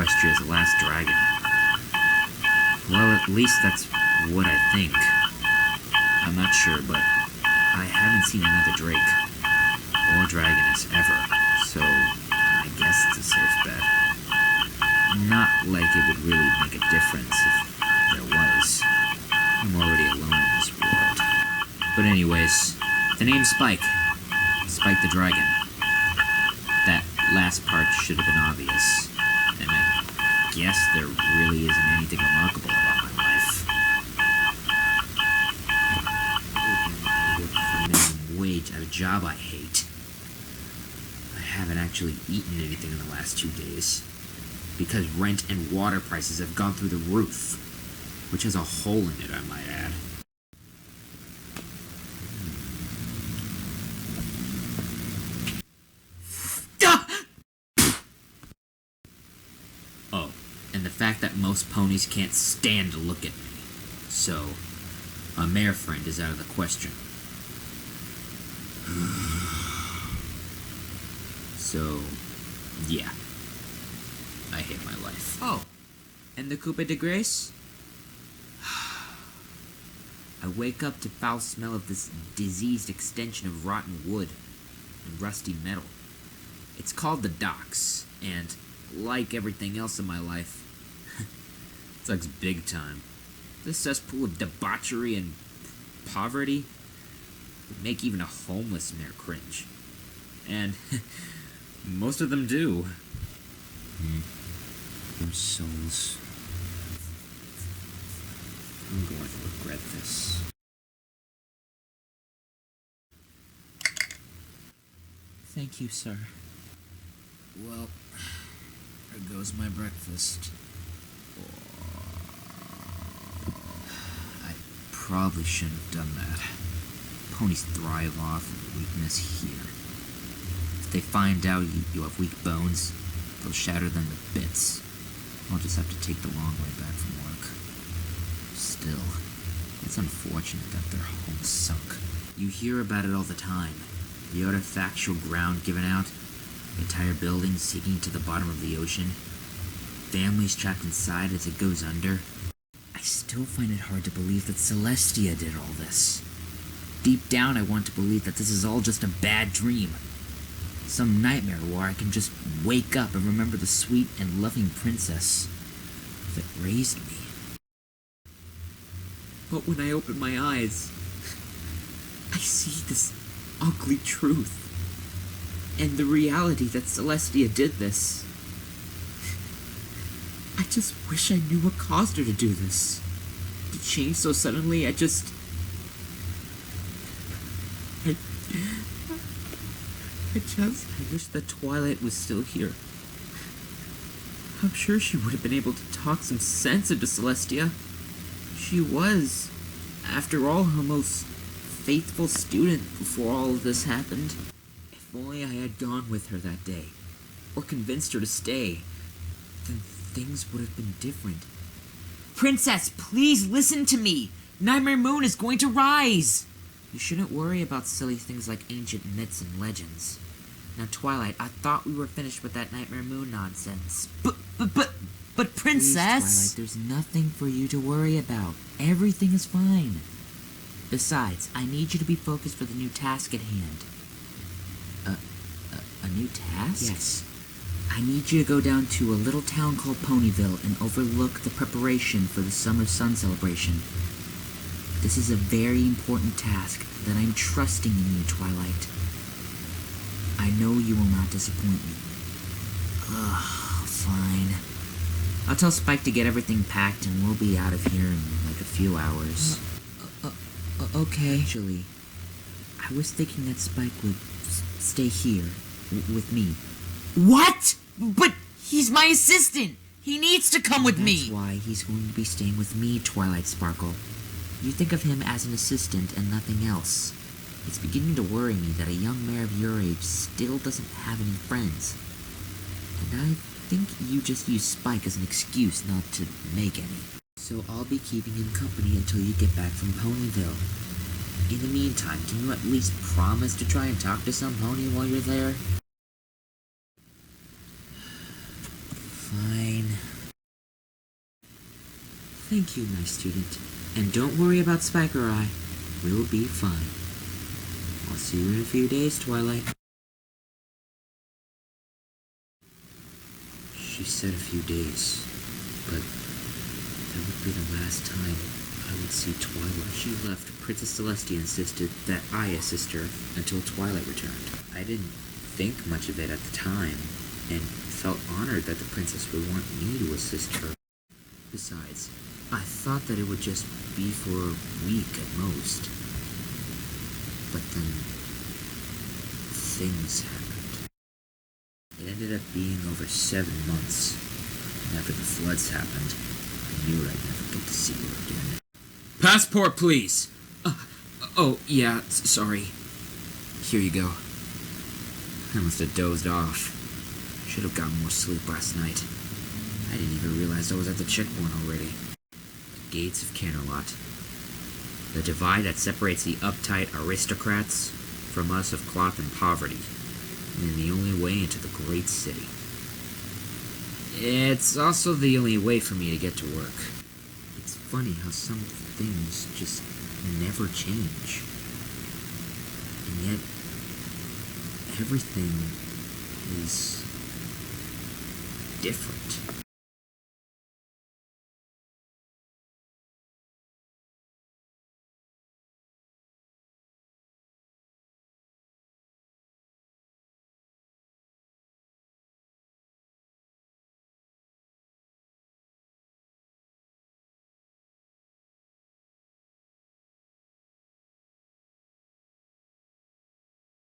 Equestria's last dragon. Well, at least that's what I think. I'm not sure, but I haven't seen another Drake or Dragoness ever, so I guess it's a safe bet. Not like it would really make a difference if there was. I'm already alone in this world. But anyways, the name's Spike. Spike the Dragon. That last part should have been obvious. And I guess there really isn't anything remarkable about my life. I work for minimum wage at a job I hate. I haven't actually eaten anything in the last 2 days. Because rent and water prices have gone through the roof. Which has a hole in it, I might add. Oh, and the fact that most ponies can't stand to look at me. So, a mare friend is out of the question. So, yeah. I hate my life. Oh, and the Coupe de Grace? I wake up to foul smell of this diseased extension of rotten wood and rusty metal. It's called the docks, and like everything else in my life, it sucks big time. This cesspool of debauchery and poverty would make even a homeless mare cringe. And most of them do. Their souls. I'm going to regret this. Thank you, sir. Well, there goes my breakfast. I probably shouldn't have done that. Ponies thrive off of weakness here. If they find out you have weak bones, they'll shatter them to bits. I'll just have to take the long way back from work. Still, it's unfortunate that their home sunk. You hear about it all the time. The artifactual ground given out, entire buildings sinking to the bottom of the ocean, families trapped inside as it goes under. I still find it hard to believe that Celestia did all this. Deep down, I want to believe that this is all just a bad dream. Some nightmare where I can just wake up and remember the sweet and loving princess that raised me. But when I open my eyes, I see this ugly truth. And the reality that Celestia did this. I just wish I knew what caused her to do this. To change so suddenly, I wish that Twilight was still here. I'm sure she would have been able to talk some sense into Celestia. She was, after all, her most faithful student before all of this happened. If only I had gone with her that day, or convinced her to stay, then things would have been different. Princess, please listen to me! Nightmare Moon is going to rise! You shouldn't worry about silly things like ancient myths and legends. Now, Twilight, I thought we were finished with that Nightmare Moon nonsense. But Princess! Please, Twilight, there's nothing for you to worry about. Everything is fine. Besides, I need you to be focused for the new task at hand. A new task? Yes. I need you to go down to a little town called Ponyville and overlook the preparation for the Summer Sun celebration. This is a very important task that I'm trusting in you, Twilight. I know you will not disappoint me. Ugh, fine. I'll tell Spike to get everything packed and we'll be out of here in like a few hours. Okay. Actually, I was thinking that Spike would stay here with me. What? But he's my assistant! He needs to come with me! That's why he's going to be staying with me, Twilight Sparkle. You think of him as an assistant and nothing else. It's beginning to worry me that a young mare of your age still doesn't have any friends. And I think you just use Spike as an excuse not to make any. So I'll be keeping him company until you get back from Ponyville. In the meantime, can you at least promise to try and talk to some pony while you're there? Fine. Thank you, my student. And don't worry about Spiker Eye. We'll be fine. I'll see you in a few days, Twilight. She said a few days, but that would be the last time I would see Twilight. She left. Princess Celestia insisted that I assist her until Twilight returned. I didn't think much of it at the time, and felt honored that the princess would want me to assist her. Besides, I thought that it would just be for a week at most. But then, things happened. It ended up being over 7 months. And after the floods happened, I knew I'd never get to see her again. Passport, please! Oh, yeah, sorry. Here you go. I must have dozed off. Should have gotten more sleep last night. I didn't even realize I was at the checkpoint already. The gates of Canterlot. The divide that separates the uptight aristocrats from us of cloth and poverty, and the only way into the great city. It's also the only way for me to get to work. It's funny how some things just never change. And yet, everything is different.